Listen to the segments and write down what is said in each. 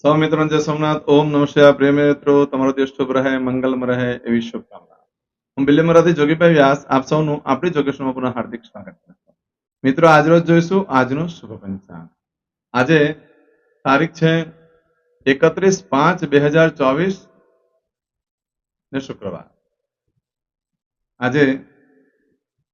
સૌ મિત્રોને જય સોમનાથ. ઓમ નમઃ શિવાય. પ્રિય મિત્રો, તમારો દિવસ શુભ રહે, મંગલમય રહે એવી શુભકામના. હું બિલીમરાથી જોગીભાઈ વ્યાસ આપ સૌનું આપણી જોગેશમાં પુનઃ હાર્દિક સ્વાગત કરું છું. મિત્રો, આજરોજ જોઈશું આજનું શુભ પંચાંગ. આજે તારીખ છે 31/5/2024 ને શુક્રવાર. આજે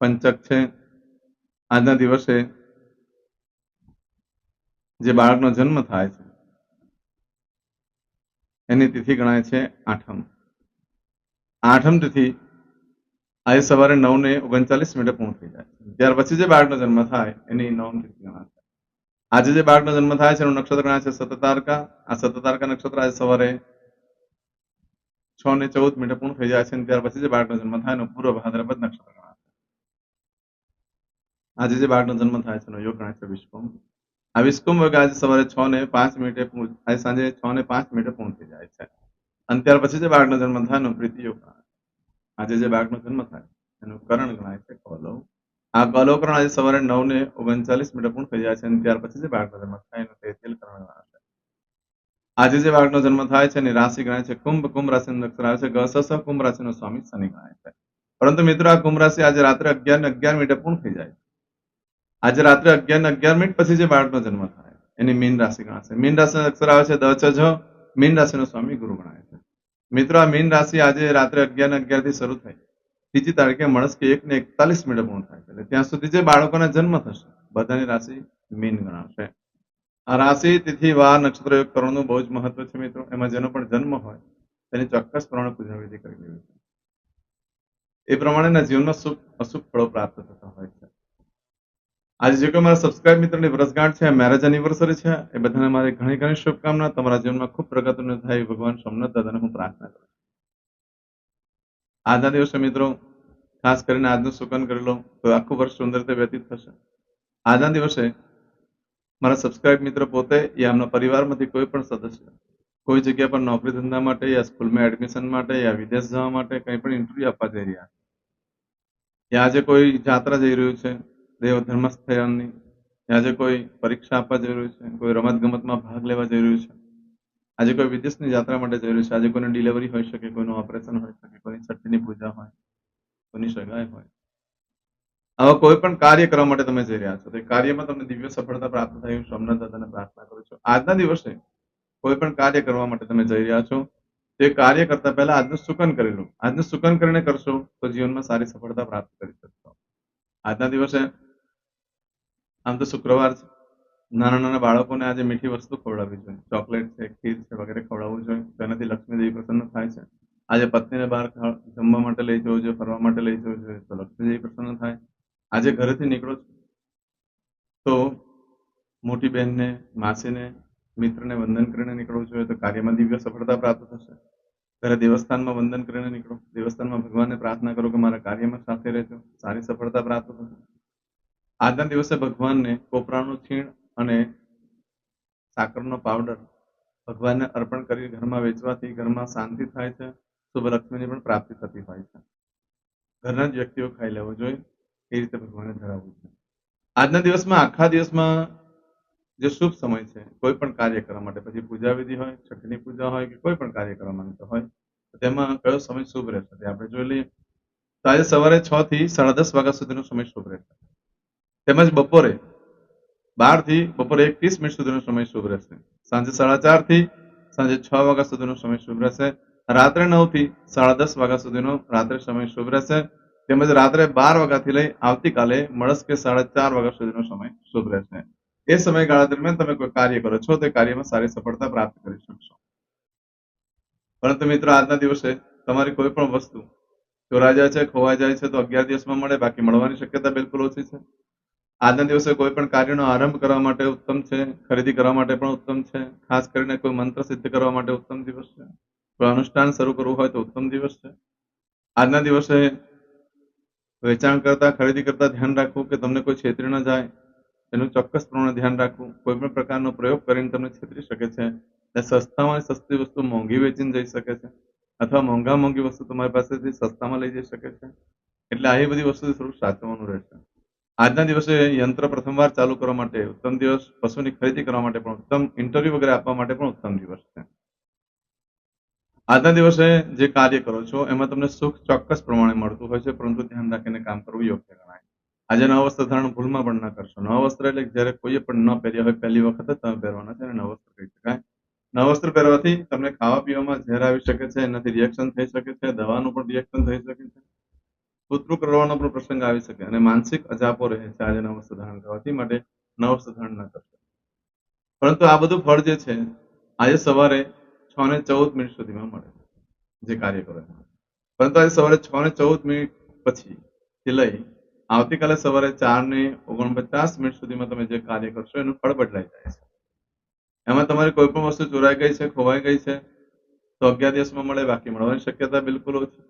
પંચક છે. આજના દિવસે જે બાળકનો જન્મ થાય છે એની તિથિ ગણાય છે આઠમ. આઠમ તિથિ આજે સવારે 9:39 પૂર્ણ થઈ જાય છે. ત્યાર પછી જે બાળકનો જન્મ થાય એની નવમ તિથિ ગણાય છે. આજે જે બાળકનો જન્મ થાય છે એનું નક્ષત્ર ગણાય છે સતતારકા. આ સતતારકા નક્ષત્ર આજે સવારે 6:14 પૂર્ણ થઈ જાય છે. ત્યાર પછી જે બાળકનો જન્મ થાય એનું પૂર્વ ભાદ્રપદ નક્ષત્ર ગણાય છે. આજે જે બાળકનો જન્મ થાય છે એનો યોગ ગણાય છે વિશ્વમ. આ વિશ્વમ યોગ આજે સવારે 6:05 આજે સાંજે 6:05 પૂર્ણ થઈ જાય છે. અને ત્યાર પછી જે બાળકનો જન્મ થાય એનો પ્રીતિ યોગ ગણાય છે. આજે જે બાળકનો જન્મ થાય એનું કરણ ગણાય છે કૌલવ. આ કૌલવકરણ આજે સવારે 9:39 પૂર્ણ થઈ જાય છે. અને ત્યાર પછી જે બાળકનો જન્મ થાય એનું તેતીલ કરણ ગણાય છે. આજે જે બાળકનો જન્મ થાય છે એની રાશિ ગણાય છે કુંભ. કુંભ રાશિનું નક્ષત્ર આવે છે ગસસ. કુંભ રાશિનો સ્વામી શનિ ગણાય છે. પરંતુ મિત્રો, આ કુંભ રાશિ આજે રાત્રે 11:11 પૂર્ણ થઈ જાય છે. આજે રાત્રે 11:11 પછી જે બાળકનો જન્મ થાય એની મીન રાશિ ગણાય છે. મીન રાશિનો અક્ષર આવે છે દ, છ. મીન રાશિનો સ્વામી ગુરુ ગણાય છે. મિત્રો, આ મીન રાશિ આજે રાત્રે 11:11 થી શરૂ થઈ ત્રીજી તારીખે મળસ્કે 1:41 પૂર્ણ થાય છે. એટલે ત્યાં સુધી જે બાળકોના જન્મ થશે બધાની રાશિ મીન ગણાશે. આ રાશિ, તિથિ, વાર, નક્ષત્ર યોગ કરવાનું બહુ જ મહત્વ છે મિત્રો. એમાં જેનો પણ જન્મ હોય તેની ચોક્કસ પ્રમાણે પૂજન વિધિ કરી લેવી છે. એ પ્રમાણેના જીવનમાં સુખ અસુખ ફળો પ્રાપ્ત થતા હોય છે. આજે જે કોઈ મારા સબસ્ક્રાઇબ મિત્રોની વર્ષગાંઠ છે, મેરેજ એનિવર્સરી છે, એ બધાને મારી ઘણી ઘણી શુભકામના. તમારા જીવનમાં ખૂબ પ્રગતિનું થાય એ ભગવાન સોમનાથ દાદાને હું પ્રાર્થના કરું છું. આજના દિવસે મિત્રો ખાસ કરીને આજનું સુકન કરી લો તો આખું વર્ષ સુંદર રીતે વ્યતીત થશે. આજના દિવસે મારા સબસ્ક્રાઇબ મિત્ર પોતે યા એમના પરિવારમાંથી કોઈ પણ સદસ્ય કોઈ જગ્યા પર નોકરી ધંધા માટે યા સ્કૂલમાં એડમિશન માટે યા વિદેશ જવા માટે કંઈ પણ ઇન્ટરવ્યુ આપવા જઈ રહ્યા છે, યા આજે કોઈ જાત્રા જઈ રહ્યું છે દેવ ધર્મસ્થળની, યા આજે કોઈ પરીક્ષા આપવા જઈ રહ્યું છે, કોઈ રમત ગમતમાં ભાગ લેવા જઈ રહ્યું છે, આજે કોઈ વિદેશની યાત્રા માટે જઈ રહ્યું છે, આજે કોઈની ડિલિવરી હોઈ શકે, કોઈનું ઓપરેશન હોઈ શકે, કોઈની છઠ્ઠીની પૂજા હોય, કોઈની સગાઈ હોય, આવા કોઈ પણ કાર્ય કરવા માટે તમે જઈ રહ્યા છો તો એ કાર્યમાં તમને દિવ્ય સફળતા પ્રાપ્ત થાય હું સોમનાથ દાદાને પ્રાર્થના કરું છું. આજના દિવસે કોઈ પણ કાર્ય કરવા માટે તમે જઈ રહ્યા છો તે કાર્ય કરતા પહેલા આજનું સુકન કરી લો. આજનું સુકન કરીને કરશો તો જીવનમાં સારી સફળતા પ્રાપ્ત કરી શકશો. આજના દિવસે આમ તો શુક્રવાર છે, નાના નાના બાળકોને આજે મીઠી વસ્તુ ખવડાવવી જોઈએ. ચોકલેટ છે, ખીર છે વગેરે ખવડાવવું જોઈએ. તેનાથી લક્ષ્મીદેવી પ્રસન્ન થાય છે. આજે પત્નીને બહાર જમવા માટે લઈ જવું જોઈએ, ફરવા માટે લઈ જવું જોઈએ તો લક્ષ્મીદેવી પ્રસન્ન થાય. આજે ઘરેથી નીકળો છો તો મોટી બહેનને, માસીને, મિત્રને વંદન કરીને નીકળવું જોઈએ તો કાર્યમાં દિવ્ય સફળતા પ્રાપ્ત થશે. ઘરે દેવસ્થાનમાં વંદન કરીને નીકળો, દેવસ્થાનમાં ભગવાનને પ્રાર્થના કરો કે મારા કાર્યમાં સાથે રહેજો, સારી સફળતા પ્રાપ્ત થશે. આજના દિવસે ભગવાનને કોપરાનું છીણ અને સાકરનો પાવડર ભગવાનને અર્પણ કરી ઘરમાં વેચવાથી ઘરમાં શાંતિ થાય છે, શુભ લક્ષ્મીની પણ પ્રાપ્તિ થતી હોય છે. ઘરના જ વ્યક્તિઓ ખાઈ લેવો જોઈએ, એ રીતે ભગવાનને ધરાવવું જોઈએ. આજના દિવસમાં આખા દિવસમાં જે શુભ સમય છે કોઈ પણ કાર્ય કરવા માટે, પછી પૂજા વિધિ હોય, છઠ્ઠીની પૂજા હોય કે કોઈ પણ કાર્ય કરવા માંગતો હોય તો તેમાં કયો સમય શુભ રહેશે તે આપણે જોઈ લઈએ. તો આજે સવારે 6 થી 10:30 વાગ્યા સુધીનો સમય શુભ રહેશે. તેમજ બપોરે 12 થી બપોરે 1:30 સુધીનો સમય શુભ રહેશે. સાંજે 4:30 થી સાંજે 6 વાગ્યા સુધીનો સમય શુભ રહેશે. રાત્રે 9 થી 10:30 વાગ્યા સુધીનો રાત્રે સમય શુભ રહેશે. તેમજ રાત્રે 12 વાગ્યાથી લઈ આવતીકાલે મળસ્કે 4:30 વાગ્યા સુધીનો સમય શુભ રહેશે. એ સમયગાળા દરમિયાન તમે કોઈ કાર્ય કરો છો તે કાર્યમાં સારી સફળતા પ્રાપ્ત કરી શકશો. પરંતુ મિત્રો, આજના દિવસે તમારી કોઈ પણ વસ્તુ ચોરાઈ જાય છે, ખોવાઈ જાય છે તો 11 દિવસમાં મળે, બાકી મળવાની શક્યતા બિલકુલ ઓછી છે. આજના દિવસે કોઈ પણ કાર્યનો આરંભ કરવા માટે ઉત્તમ છે, ખરીદી કરવા માટે પણ ઉત્તમ છે, ખાસ કરીને કોઈ મંત્ર સિદ્ધ કરવા માટે ઉત્તમ દિવસ છે, કોઈ અનુષ્ઠાન શરૂ કરવું હોય તો ઉત્તમ દિવસ છે. આજના દિવસે વેચાણ કરતા, ખરીદી કરતા ધ્યાન રાખવું કે તમને કોઈ છેતરી ન જાય, એનું ચોક્કસ પ્રમાણે ધ્યાન રાખવું. કોઈ પણ પ્રકારનો પ્રયોગ કરીને તમને છેતરી શકે છે. સસ્તામાં સસ્તી વસ્તુ મોંઘી વેચીને જઈ શકે છે, અથવા મોંઘી વસ્તુ તમારી પાસેથી સસ્તામાં લઈ જઈ શકે છે. એટલે આવી બધી વસ્તુથી થોડું સાચવવાનું રહેશે. આજના દિવસે યંત્ર પ્રથમવાર ચાલુ કરવા માટે ઉત્તમ દિવસ, પશુની ખરીદી કરવા માટે પણ ઉત્તમ, ઇન્ટરવ્યુ વગેરે આપવા માટે પણ ઉત્તમ દિવસ છે. આજના દિવસે જે કાર્ય કરો છો એમાં તમને સુખ ચોક્કસ પ્રમાણે મળતું હોય છે, પરંતુ ધ્યાન રાખીને કામ કરવું યોગ્ય ગણાય. આજે નવા વસ્ત્ર ધારણ ભૂલમાં પણ ન કરશો. નવા વસ્ત્ર એટલે જ્યારે કોઈએ પણ ન પહેર્યા હોય, પહેલી વખત જ તમે પહેરવાના છે અને નવા વસ્ત્ર કહી શકાય. નવા વસ્ત્ર પહેરવાથી તમને ખાવા પીવામાં ઝેર આવી શકે છે, એનાથી રિએક્શન થઈ શકે છે, દવાનું પણ રિએક્શન થઈ શકે છે, કૂતરું કરવાનો પણ પ્રસંગ આવી શકે અને માનસિક અજાપો રહે છે આજે નવા વસ્ત્ર ધારણ કરવાથી. માટે નવા વસ્ત્ર ધારણ ન કરશો. પરંતુ આ બધું ફળ જે છે આજે સવારે 6:14 સુધીમાં મળે જે કાર્ય કરો છો. પરંતુ આજે સવારે 6:14 પછી લઈ આવતીકાલે સવારે 4:49 સુધીમાં તમે જે કાર્ય કરશો એનું ફળ બદલાઈ જાય છે. એમાં તમારી કોઈ પણ વસ્તુ ચોરાઈ ગઈ છે, ખોવાઈ ગઈ છે તો 11 દિવસમાં મળે, બાકી મળવાની શક્યતા બિલકુલ ઓછી.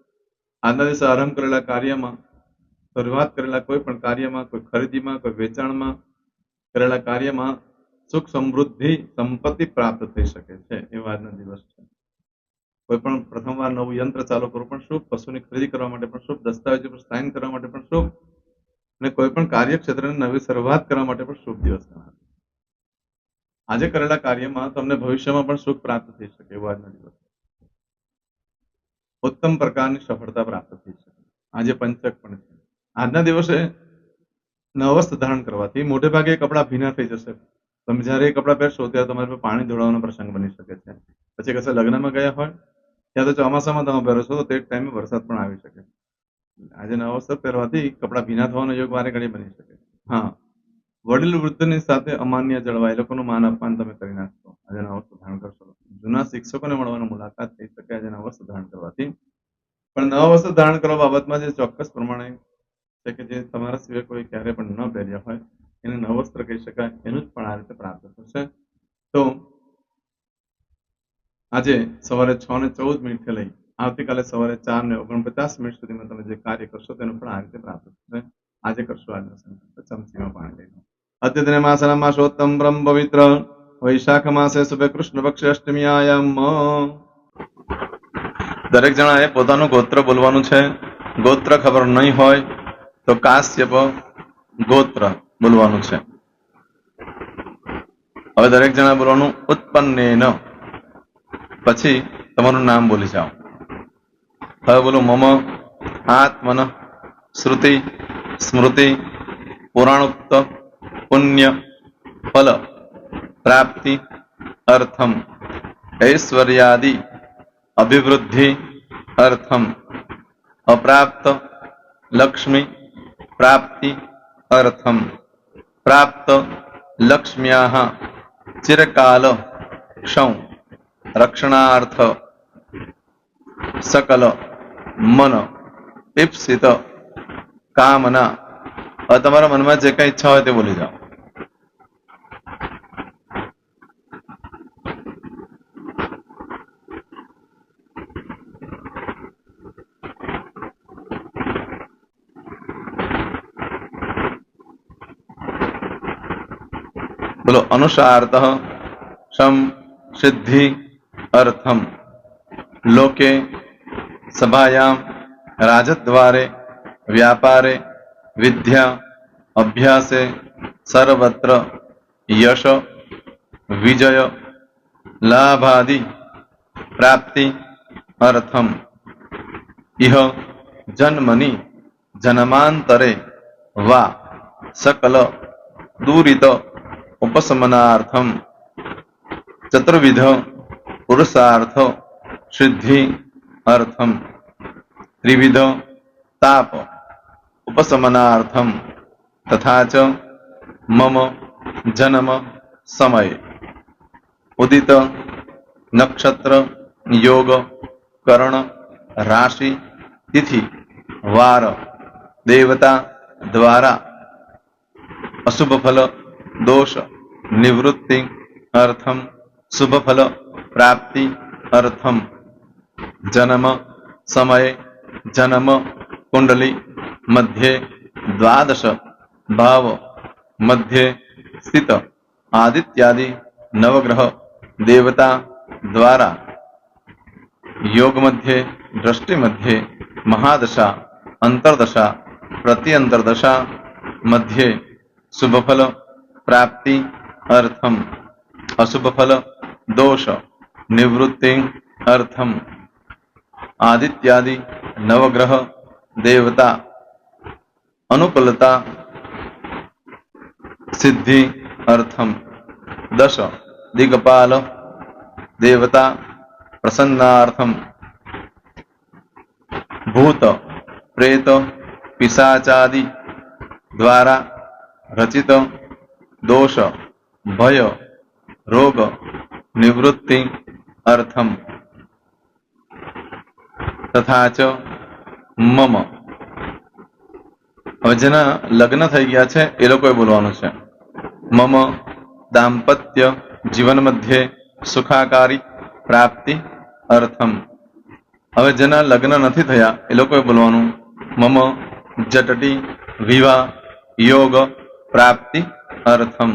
આજના દિવસે આરંભ કરેલા કાર્યમાં, શરૂઆત કરેલા કોઈ પણ કાર્યમાં, કોઈ ખરીદીમાં, કોઈ વેચાણમાં કરેલા કાર્યમાં સુખ, સમૃદ્ધિ, સંપત્તિ પ્રાપ્ત થઈ શકે છે એવો આજનો દિવસ છે. કોઈ પણ પ્રથમવાર નવું યંત્ર ચાલુ કરવું પણ શુભ, પશુની ખરીદી કરવા માટે પણ શુભ, દસ્તાવેજો પર સાઇન કરવા માટે પણ શુભ અને કોઈ પણ કાર્યક્ષેત્રની નવી શરૂઆત કરવા માટે પણ શુભ દિવસ ગણાય. આજે કરેલા કાર્યમાં તમને ભવિષ્યમાં પણ સુખ પ્રાપ્ત થઈ શકે એવો આજનો દિવસ. ઉત્તમ પ્રકારની સફળતા પ્રાપ્ત થઈ શકે. આજે પંચક પણ છે. આજના દિવસે નવા વસ્ત્ર ધારણ કરવાથી મોટે ભાગે કપડાં ભીના થઈ જશે. તમે જ્યારે એ કપડાં પહેરશો ત્યારે તમારે પર પાણી ઢોળાવાનો પ્રસંગ બની શકે છે. પછી કશે લગ્નમાં ગયા હોય ત્યાં તો ચોમાસામાં તમે પહેરો છો તો તે ટાઈમે વરસાદ પણ આવી શકે. આજે નવા વસ્ત્ર પહેરવાથી કપડાં ભીના થવાનો યોગ વારે ઘડી બની શકે. હા, વડીલ વૃદ્ધની સાથે અમાન્ય જળવાય, એ લોકોનું માન અપમાન તમે કરી નાખશો આજે નવા વસ્ત્ર ધારણ કરશો. જૂના શિક્ષકોને મળવાની મુલાકાત થઈ શકે આજે નવા વસ્ત્ર ધારણ કરવાથી. પણ નવા વસ્ત્ર ધારણ કરવા બાબતમાં જે ચોક્કસ પ્રમાણે છે કે જે તમારા સિવાય કોઈ ક્યારે પણ ન પહેર્યા હોય એને નવ વસ્ત્ર કહી શકાય, એનું જ પણ આ રીતે પ્રાપ્ત થશે. તો આજે સવારે 6:14 લઈ આવતીકાલે સવારે 4:49 સુધીમાં તમે જે કાર્ય કરશો તેનું પણ આ રીતે પ્રાપ્ત થશે. આજે કરશો આજનો સંકલ્પ. ચમચીમાં પાણી લઈને અદ્યતને માસના માસોત્તમ બ્રહ્મ પવિત્ર વૈશાખ માસે શુભે કૃષ્ણ પક્ષે અષ્ટમીયાયામ. દરેક જણાએ પોતાનું ગોત્ર બોલવાનું છે. ગોત્ર ખબર નહીં હોય તો કાશ્યપ ગોત્ર બોલવાનું છે. હવે દરેક જણા બોલવાનું ઉત્પન્નેન, પછી તમારું નામ બોલી જાઓ. હવે બોલો મમ આત્મન શ્રુતિ સ્મૃતિ પુરાણોક્ત પુણ્ય ફલ પ્રાપ્તિ અર્થમ ઐશ્વર્યાદિ અભિવૃદ્ધિ અર્થમ અપ્રાપ્ત લક્ષ્મી પ્રાપ્તિ અર્થમ પ્રાપ્ત લક્ષ્મ્યાઃ ચિરકાલ ક્ષૌ રક્ષણાર્થ સકલ મન ઈપ્સિત કામના. હવે તમારા મનમાં જે કઈ ઈચ્છા હોય તે બોલી જાઓ. બોલો અનુસાર્થ સમ સિદ્ધિ અર્થમ લોકે સભાયામ રાજદ્વારે વ્યાપારે વિદ્યા અભ્યાસે સર્વત્ર યશ વિજય લાભાદિ પ્રાપ્તિ અર્થમ ઇહ જન્મની જન્માંતરે વા સકલ દૂરિત ઉપશમનાર્થમ ચતુર્વિધ પુરુષાર્થ સિદ્ધિ અર્થમ ત્રિવિધ તાપ ઉપશમનાર્થમ તથા ચ મમ જન્મ સમયે ઉદિત નક્ષત્ર યોગ કરણ રાશિ તિથિ વાર દેવતા દ્વારા અશુભ ફલ દોષ નિવૃત્તિ અર્થમ શુભ ફલ પ્રાપ્તિ અર્થમ જન્મ સમયે જન્મ કુંડલી મધ્યે દ્વાદશ ભાવ મધ્યે સ્થિત આદિત્યાદિ નવગ્રહ દેવતા દ્વારા યોગ મધ્યે દ્રષ્ટિ મધ્યે મહાદશા અંતરદશા પ્રત્યંતરદશા मध्ये शुभ फल प्राप्ति अर्थम अशुभ फल दोष निवृत्ति अर्थम आदित्यादि नवग्रह देवता अनुकूलता सिद्धि अर्थम दश दिगपाल देवता प्रसन्नार्थम भूत प्रेत पिशाचादि द्वारा रचित दोष भय रोग निवृत्ति अर्थम तथा च मम હવે જેના લગ્ન થઈ ગયા છે એ લોકોએ બોલવાનું છે મમ દાંપત્ય જીવન મધ્યે સુખાકારી પ્રાપ્તિ અર્થમ હવે જેના લગ્ન નથી થયા એ લોકોએ બોલવાનું મમ જટટી વિવાહ યોગ પ્રાપ્તિ અર્થમ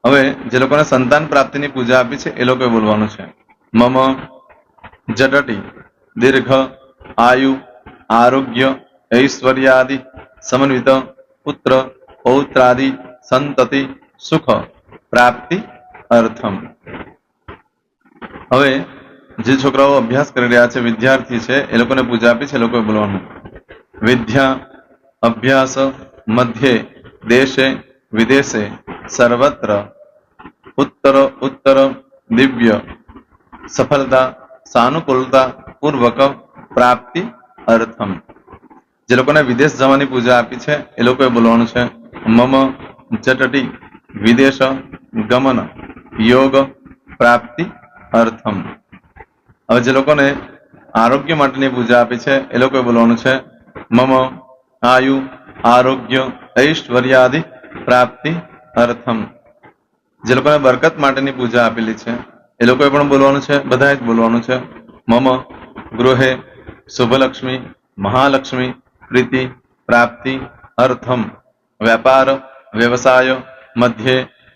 હવે જે લોકોને સંતાન પ્રાપ્તિની પૂજા આપી છે એ લોકોએ બોલવાનું છે મમ જટટી દીર્ઘ આયુ આરોગ્ય ऐश्वर्यादि समन्वित पुत्र पौत्रादि संतति सुख प्राप्ति अर्थम હવે જે છોકરાઓ અભ્યાસ કરી રહ્યા છે વિદ્યાર્થી છે એ લોકોને પૂજા આપી છે એ લોકોએ બોલવાનું વિદ્યા અભ્યાસ મધ્યે દેશે વિદેશે સર્વત્ર ઉત્તર ઉત્તર દિવ્ય સફળતા સાનુકૂળતા પૂર્વક પ્રાપ્તિ અર્થમ જે લોકોને વિદેશ જવાની પૂજા આપી છે એ લોકોએ બોલવાનું છે મમ જટટી વિદેશ ગમન યોગ પ્રાપ્તિ અર્થમ હવે જે લોકોને આરોગ્ય માટેની પૂજા આપી છે એ લોકોએ બોલવાનું છે મમ આયુ આરોગ્ય ઐશ્વર્યાદિ પ્રાપ્તિ અર્થમ જે લોકોને બરકત માટેની પૂજા આપેલી છે એ લોકોએ પણ બોલવાનું છે બધાએ જ બોલવાનું છે મમ ગૃહે શુભલક્ષ્મી મહાલક્ષ્મી प्रीति प्राप्ति अर्थम व्यापार व्यवसाय मध्य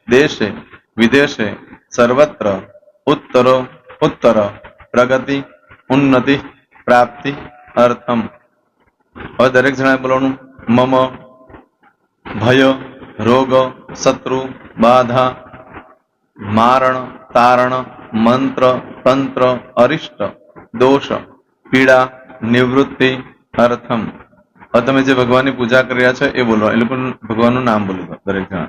देशे विदेशे सर्वत्र उत्तर उत्तर प्रगति उन्नति प्राप्ति अर्थम और दरेक जणाए बोलવાનું मम भय रोग शत्रु बाधा मारण तारण मंत्र तंत्र अरिष्ट दोष पीड़ा निवृत्ति अर्थम હવે તમે જે ભગવાનની પૂજા કરી રહ્યા છો એ બોલો એ લોકો ભગવાનનું નામ બોલી દો દરેક જણા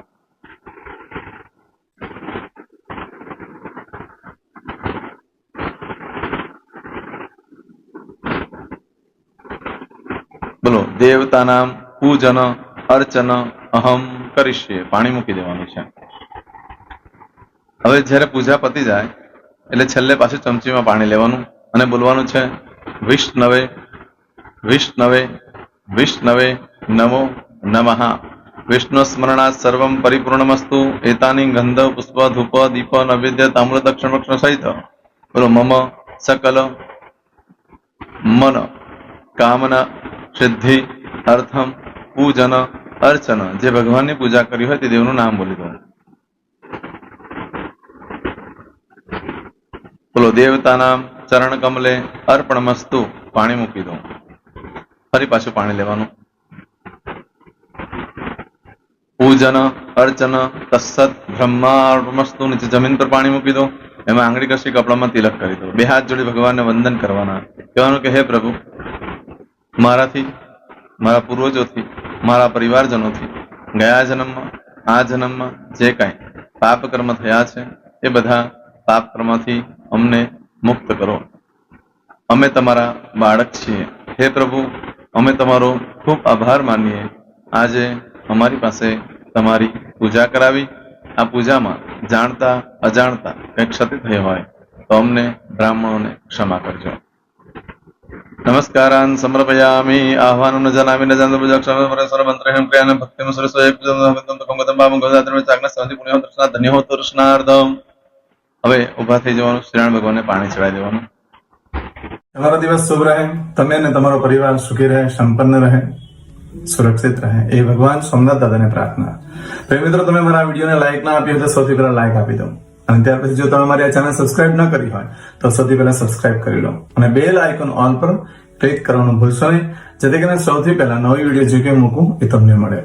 બોલો દેવતાનામ પૂજન અર્ચન અહમ કરીશ્યે પાણી મૂકી દેવાનું છે હવે જ્યારે પૂજા પતી જાય એટલે છેલ્લે પાછું ચમચીમાં પાણી લેવાનું અને બોલવાનું છે વિષ્ણવે વિષ્ણવે विष्णवे नमो नमः विष्णु स्मरणात् सर्वं परिपूर्णमस्तु एतानि गंध पुष्प धूप दीप नैवेद्य ताम्र दक्षिण भक्षण सहित बोलो मम सकल मन कामना सिद्धि अर्थम पूजन अर्चन जे भगवान की पूजा करी हो ते देवનું नाम बोली दो बोलो देवतानां चरण कमले अर्पणमस्तु पाणी मूकी दो ફરી પાછું પાણી લેવાનું પૂજન અર્ચન તત્સત બ્રહ્માર્પણમસ્તુ નીચે જમીન પર પાણી મૂકી દો એમાં આંગળી કસી કપડામાં તિલક કરી દો બે હાથ જોડી ભગવાનને વંદન કરવાના કહેવાનું કે હે પ્રભુ મારાથી મારા પૂર્વજોથી મારા પરિવારજનોથી ગયા જન્મમાં આ જન્મમાં જે કાંઈ પાપ કર્મ થયા છે એ બધા પાપ કર્મથી અમને મુક્ત કરો અમે તમારા બાળક છીએ હે પ્રભુ અમે તમારો ખૂબ આભાર માનીએ આજે અમારી પાસે તમારી પૂજા કરાવી આ પૂજામાં જાણતા અજાણતા કંઈ ક્ષતિ થઈ હોય તો અમને બ્રાહ્મણોને ક્ષમા કરજો નમસ્કારાન સમર્પયામિ આહ્વાનમ ન જનામિ ન જાન પૂજા ક્ષમા મંત્રહમ ક્રિયાન ભક્તિમ સરસ્વય પૂજન કમગતમ પાવમ ગોદાત્રમ ચાગ્ના સંધિ પુણ્ય દર્શના ધન્ય હો દર્શનાર્થમ હવે ઊભા થઈ જવાનું શ્રીનારાયણ ભગવાનને પાણી ચડાવી દેવાનું તમારો દિવસ શુભ રહે તમે અને તમારો પરિવાર સુખી રહે સંપન્ન રહે સુરક્ષિત રહે એ ભગવાન સોમનાથ દાદાને પ્રાર્થના તો મિત્રો તમે મારા વિડીયોને લાઈક ના આપી હોય તો સૌથી પહેલા લાઈક આપી દો અને ત્યાર પછી જો તમે મારી આ ચેનલ સબસ્ક્રાઇબ ન કરી હોય તો સૌથી પહેલા સબસ્ક્રાઇબ કરી લો અને બેલ આઇકોન ઓલ પર ક્લિક કરવાનું ભૂલશો નહીં જેથી કરીને સૌથી પહેલા નવી વિડીયો જે કે મૂકું એ તમને મળે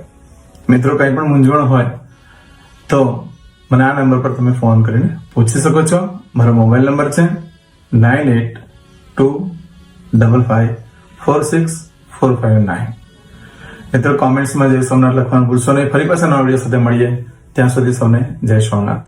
મિત્રો કંઈ પણ મૂંઝવણ હોય તો મને આ નંબર પર તમે ફોન કરીને પૂછી શકો છો. મારો મોબાઈલ નંબર છે 9825546459. મિત્રો કોમેન્ટ્સમાં જય સોમનાથ લખવાનું ભૂલશો નહીં. ફરી પાછા નવા વિડીયો સાથે મળીએ. ત્યાં સુધી સૌને જય સોમનાથ.